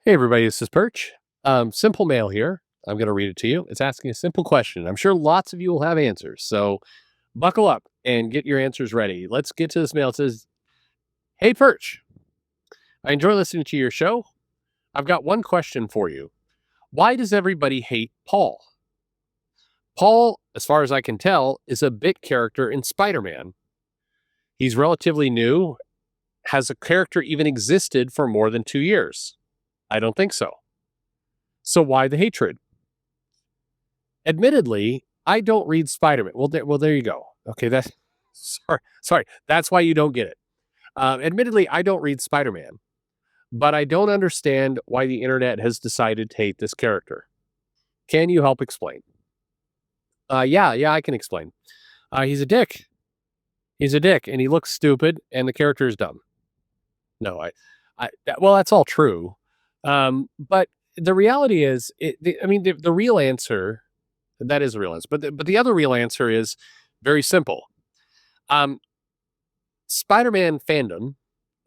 Hey everybody, this is Perch. Simple mail here. I'm going to read it to you. It's asking a simple question. I'm sure lots of you will have answers. So buckle up and get your answers ready. Let's get to this mail. It says, Hey Perch, I enjoy listening to your show. I've got one question for you. Why does everybody hate Paul? Paul, as far as I can tell, is a bit character in Spider-Man. He's relatively new. Has a character even existed for more than 2 years? I don't think so. So why the hatred? Admittedly, I don't read Spider-Man. There you go. Okay, that's sorry. That's why you don't get it. Admittedly, I don't read Spider-Man, but I don't understand why the internet has decided to hate this character. Can you help explain? Yeah, I can explain. He's a dick. He's a dick, and he looks stupid, and the character is dumb. No, well, that's all true. But the reality is, the real answer. That is a real answer. But the other real answer is very simple. Spider-Man fandom,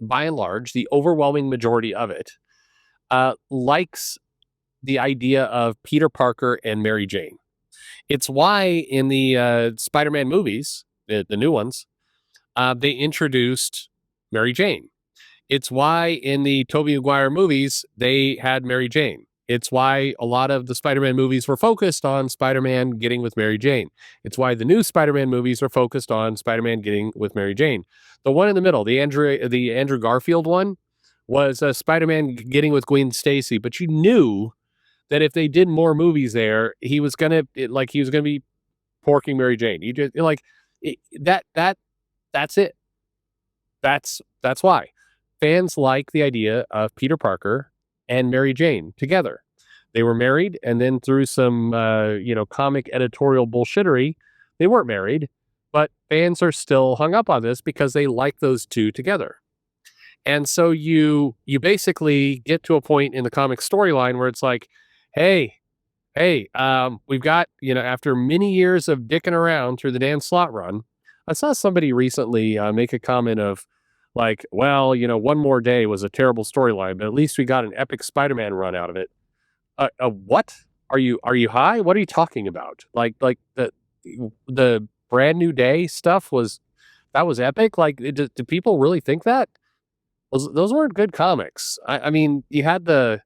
by and large, the overwhelming majority of it, likes the idea of Peter Parker and Mary Jane. It's why in the Spider-Man movies, the new ones, they introduced Mary Jane. It's why in the Tobey Maguire movies, they had Mary Jane. It's why a lot of the Spider-Man movies were focused on Spider-Man getting with Mary Jane. It's why the new Spider-Man movies are focused on Spider-Man getting with Mary Jane. The one in the middle, the Andrew Garfield one, was Spider-Man getting with Gwen Stacy. But you knew that if they did more movies there, he was gonna be porking Mary Jane. You just that's it. That's why fans like the idea of Peter Parker and Mary Jane together. They were married, and then through some comic editorial bullshittery, they weren't married, but fans are still hung up on this because they like those two together. And so you basically get to a point in the comic storyline where it's like, hey, we've got, after many years of dicking around through the Dan Slott run, I saw somebody recently make a comment of, like, well, one more day was a terrible storyline, but at least we got an epic Spider-Man run out of it. What? Are you high? What are you talking about? Like the Brand New Day stuff was epic. Like, do people really think that? Those weren't good comics. I mean, you had the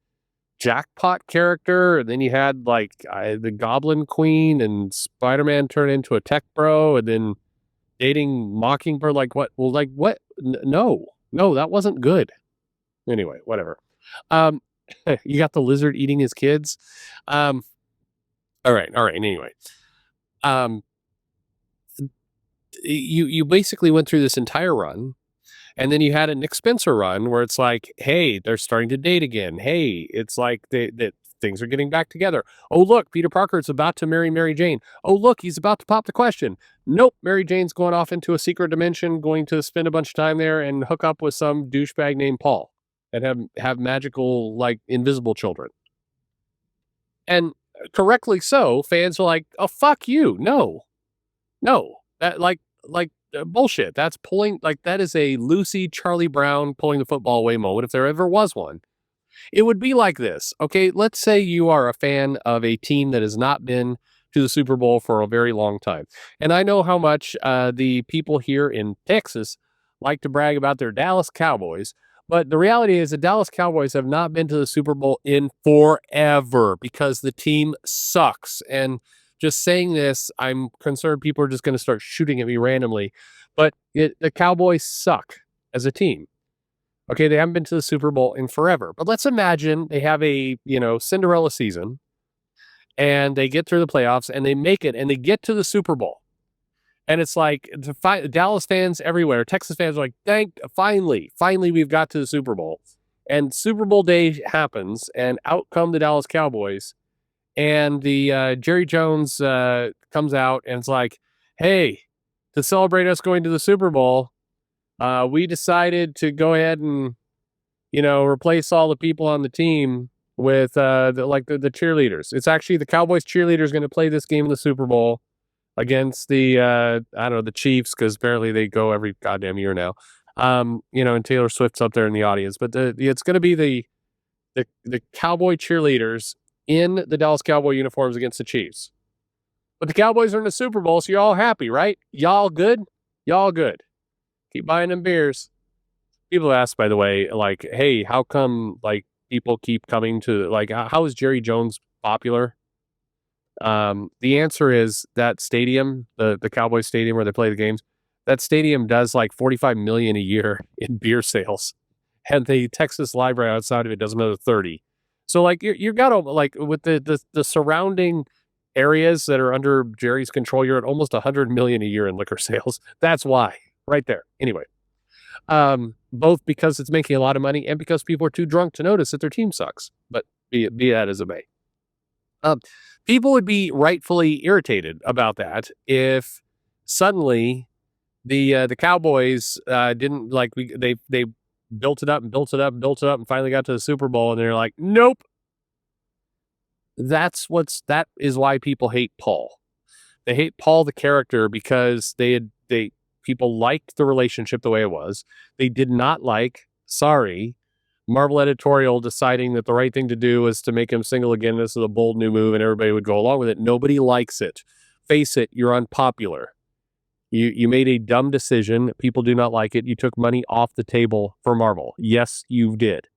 Jackpot character, and then you had the Goblin Queen, and Spider-Man turned into a tech bro, and then dating Mockingbird. Like what? Well, like what? No, that wasn't good. Anyway, whatever. You got the lizard eating his kids. All right. Anyway, you basically went through this entire run, and then you had a Nick Spencer run where it's like, hey, they're starting to date again. Hey, it's like that things are getting back together. Oh, look, Peter Parker is about to marry Mary Jane. Oh, look, he's about to pop the question. Nope, Mary Jane's going off into a secret dimension, going to spend a bunch of time there and hook up with some douchebag named Paul and have magical, invisible children. And correctly so, fans are like, oh, fuck you. No, that bullshit. That's that is a Lucy Charlie Brown pulling the football away moment if there ever was one. It would be like this. Okay, let's say you are a fan of a team that has not been to the Super Bowl for a very long time. And I know how much the people here in Texas like to brag about their Dallas Cowboys. But the reality is the Dallas Cowboys have not been to the Super Bowl in forever because the team sucks. And just saying this, I'm concerned people are just going to start shooting at me randomly. But the Cowboys suck as a team. Okay, they haven't been to the Super Bowl in forever. But let's imagine they have a, Cinderella season, and they get through the playoffs, and they make it, and they get to the Super Bowl. And it's like, Dallas fans everywhere, Texas fans are like, finally, we've got to the Super Bowl. And Super Bowl day happens, and out come the Dallas Cowboys. And the Jerry Jones comes out, and it's like, hey, to celebrate us going to the Super Bowl, we decided to go ahead and, replace all the people on the team with the cheerleaders. It's actually the Cowboys cheerleaders going to play this game in the Super Bowl against the the Chiefs, because apparently they go every goddamn year now. And Taylor Swift's up there in the audience, but it's going to be the Cowboy cheerleaders in the Dallas Cowboy uniforms against the Chiefs. But the Cowboys are in the Super Bowl, so you're all happy, right? Y'all good? Y'all good. Keep buying them beers. People ask, by the way, like, hey, how come, like, people keep coming to, like, how is Jerry Jones popular? The answer is that stadium, the Cowboys stadium where they play the games, that stadium does like $45 million a year in beer sales. And the Texas library outside of it does another 30. So like you got to like with the surrounding areas that are under Jerry's control, you're at almost 100 million a year in liquor sales. That's why, right there. Anyway, both because it's making a lot of money and because people are too drunk to notice that their team sucks. But be that as it may. People would be rightfully irritated about that if suddenly the Cowboys didn't like they built it up and built it up and built it up and finally got to the Super Bowl and they're like, nope. That is why people hate Paul. They hate Paul the character because people liked the relationship the way it was. They did not like, Marvel editorial deciding that the right thing to do was to make him single again. This is a bold new move and everybody would go along with it. Nobody likes it. Face it, you're unpopular. You made a dumb decision. People do not like it. You took money off the table for Marvel. Yes, you did.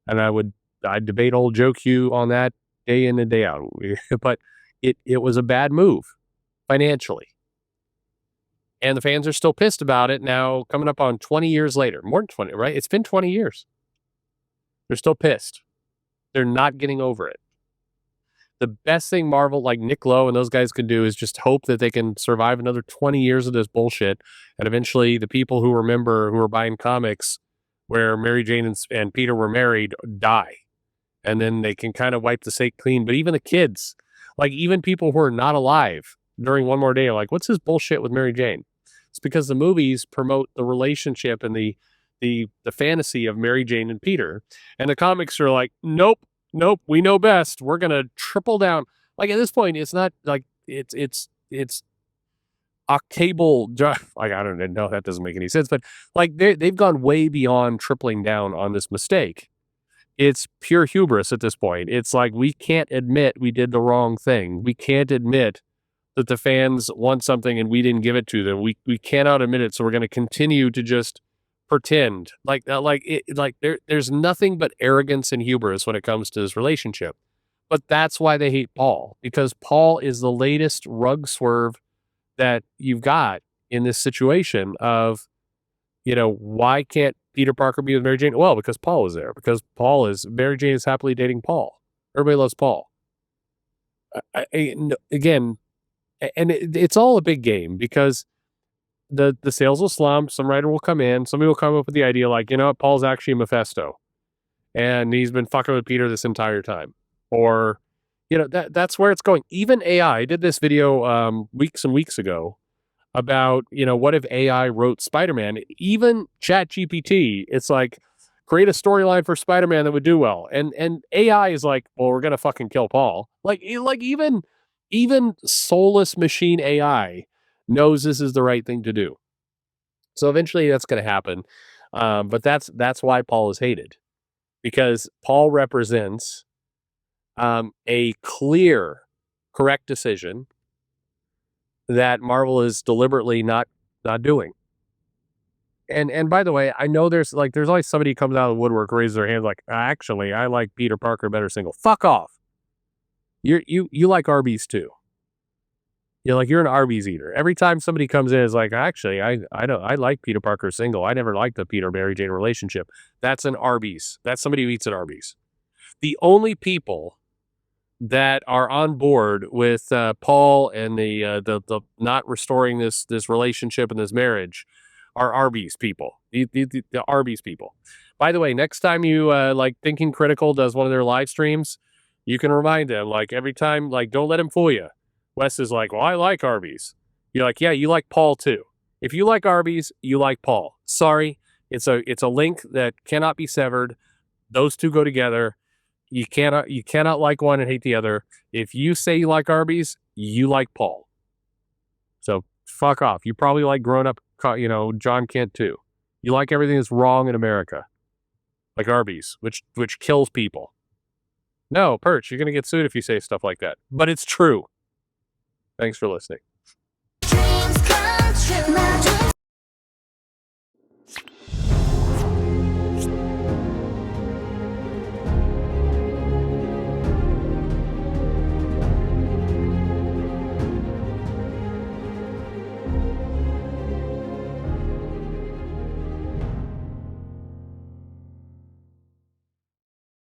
And I'd debate old Joe Q on that day in and day out. But it was a bad move financially. And the fans are still pissed about it now, coming up on 20 years later. More than 20, right? It's been 20 years. They're still pissed. They're not getting over it. The best thing Marvel, like Nick Lowe and those guys can do is just hope that they can survive another 20 years of this bullshit. And eventually the people who remember, who are buying comics where Mary Jane and Peter were married, die. And then they can kind of wipe the slate clean. But even the kids, like even people who are not alive during One More Day are like, what's this bullshit with Mary Jane? It's because the movies promote the relationship and the fantasy of Mary Jane and Peter. And the comics are like, nope, we know best. We're going to triple down. Like at this point, it's not like it's octable. Like, I don't know. That doesn't make any sense, but like they've gone way beyond tripling down on this mistake. It's pure hubris at this point. It's like, we can't admit we did the wrong thing. We can't admit that the fans want something and we didn't give it to them. We cannot admit it. So we're going to continue to just pretend there's nothing but arrogance and hubris when it comes to this relationship. But that's why they hate Paul, because Paul is the latest rug swerve that you've got in this situation of, why can't Peter Parker be with Mary Jane? Well, because Paul is there, because Mary Jane is happily dating Paul. Everybody loves Paul. Again, and it's all a big game because the sales will slump. Some writer will come in. Somebody will come up with the idea like, Paul's actually Mephisto and he's been fucking with Peter this entire time. Or, that's where it's going. Even AI did this video weeks and weeks ago about, what if AI wrote Spider-Man? Even ChatGPT, it's like, create a storyline for Spider-Man that would do well. And AI is like, well, we're going to fucking kill Paul. Like even soulless machine AI knows this is the right thing to do. So eventually that's going to happen. But that's why Paul is hated, because Paul represents a clear, correct decision that Marvel is deliberately not doing. And by the way, I know there's always somebody who comes out of the woodwork, raises their hand like, actually, I like Peter Parker better single. Fuck off. You like Arby's too. You're an Arby's eater. Every time somebody comes in, it's like, actually, I like Peter Parker single. I never liked the Peter Mary Jane relationship. That's an Arby's. That's somebody who eats at Arby's. The only people that are on board with Paul and the not restoring this relationship and this marriage are Arby's people. The Arby's people. By the way, next time you Thinking Critical does one of their live streams, you can remind them, like, every time, like, don't let him fool you. Wes is like, well, I like Arby's. You're like, yeah, you like Paul too. If you like Arby's, you like Paul. Sorry, it's a link that cannot be severed. Those two go together. You cannot like one and hate the other. If you say you like Arby's, you like Paul. So fuck off. You probably like grown up, John Kent too. You like everything that's wrong in America. like Arby's, which kills people. No, Perch, you're going to get sued if you say stuff like that. But it's true. Thanks for listening.